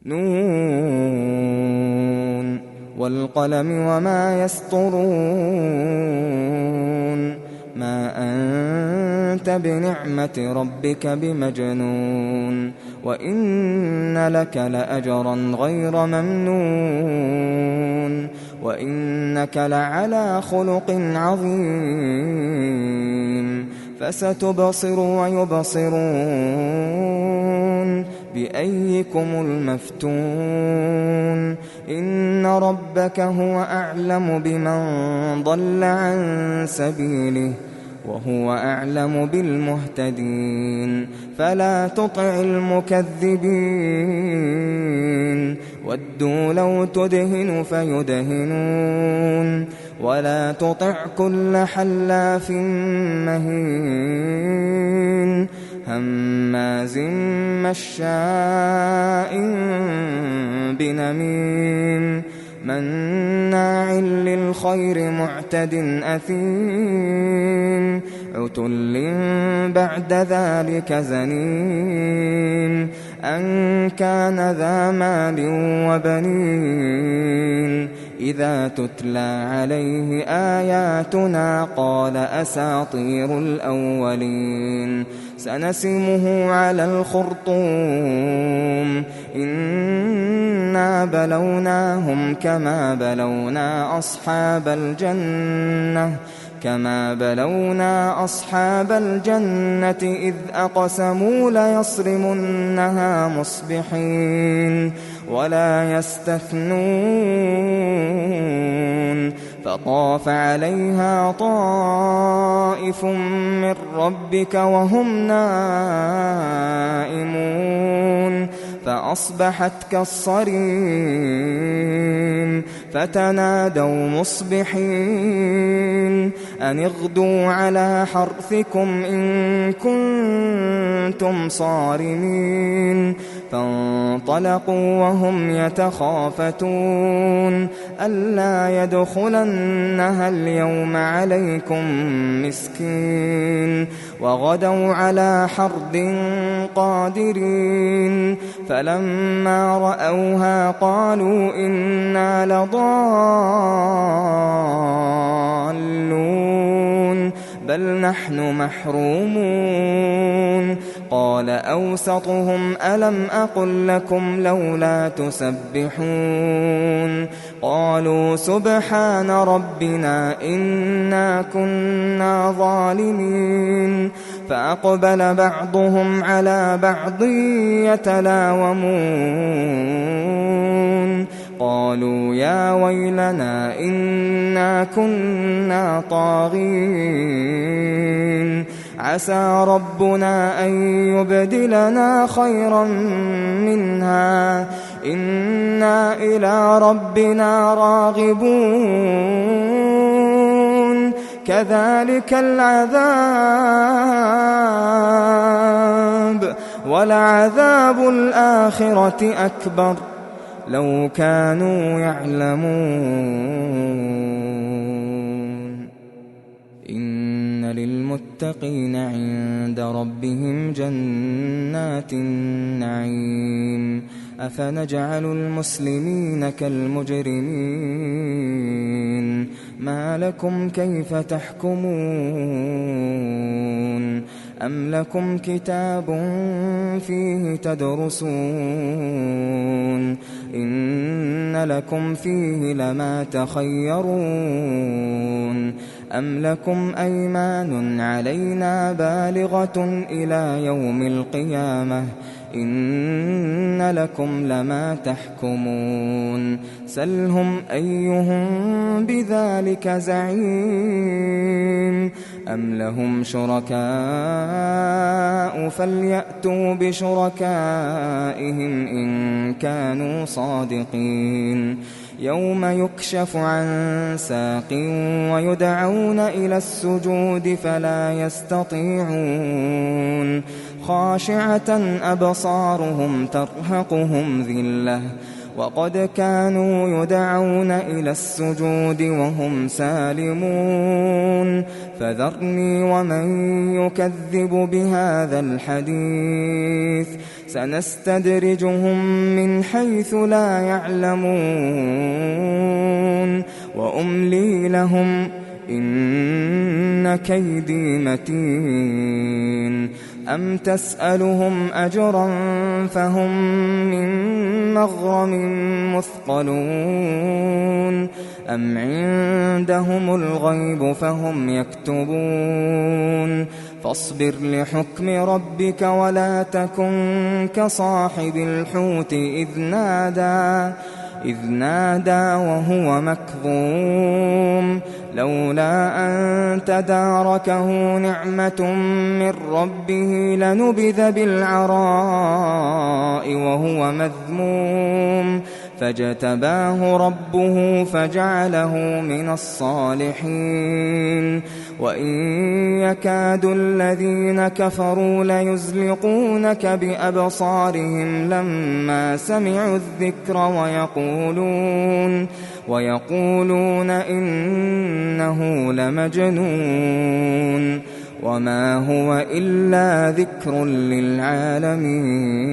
نون والقلم وما يسطرون ما أنت بنعمة ربك بمجنون وإن لك لأجرا غير ممنون وإنك لعلى خلق عظيم فستبصر ويبصرون بأيكم المفتون إن ربك هو أعلم بمن ضل عن سبيله وهو أعلم بالمهتدين فلا تطع المكذبين ودوا لو تدهن فيدهنون ولا تطع كل حلاف مهين هماز مشاء بنميم مناع للخير معتد أثيم عتل بعد ذلك زنيم أن كان ذا مال وبنين إذا تتلى عليه آياتنا قال أساطير الأولين سنسمه على الخرطوم إنا بلوناهم كما بلونا أصحاب الجنة إذ أقسموا ليصرمنها مصبحين ولا يستثنون فطاف عليها طائف من ربك وهم نائمون فأصبحت كالصريم فتنادوا مصبحين أن اغدوا على حرثكم إن كنتم صارمين فانطلقوا وهم يتخافتون ألا يدخلنها اليوم عليكم مسكين وغدوا على حرد قادرين فلما رأوها قالوا إنا لضالون بل نحن محرومون قال أوسطهم ألم أقل لكم لولا تسبحون قالوا سبحان ربنا إنا كنا ظالمين فأقبل بعضهم على بعض يتلاومون قالوا يا ويلنا إنا كنا طاغين عسى ربنا أن يبدلنا خيرا منها إنا إلى ربنا راغبون كذلك العذاب ولعذاب الآخرة أكبر لو كانوا يعلمون إن للمتقين عند ربهم جنات النعيم أفنجعل المسلمين كالمجرمين ما لكم كيف تحكمون أم لكم كتاب فيه تدرسون إن لكم فيه لما تخيرون أم لكم أيمان علينا بالغة إلى يوم القيامة إن لكم لما تحكمون سلهم أيهم بذلك زعيم أم لهم شركاء فليأتوا بشركائهم إن كانوا صادقين يوم يكشف عن ساق ويدعون إلى السجود فلا يستطيعون خاشعة أبصارهم ترهقهم ذلة وقد كانوا يدعون إلى السجود وهم سالمون فذرني ومن يكذب بهذا الحديث سنستدرجهم من حيث لا يعلمون وأملي لهم إن كيدي متين أم تسألهم أجرا فهم من مغرم مثقلون أم عندهم الغيب فهم يكتبون فاصبر لحكم ربك ولا تكن كصاحب الحوت إذ نادى وهو مكظوم لولا أن تداركه نعمة من ربه لنبذ بالعراء وهو مذموم فاجتباه ربه فجعله من الصالحين وإن يكاد الذين كفروا ليزلقونك بأبصارهم لما سمعوا الذكر ويقولون إنه لمجنون وما هو إلا ذكر للعالمين.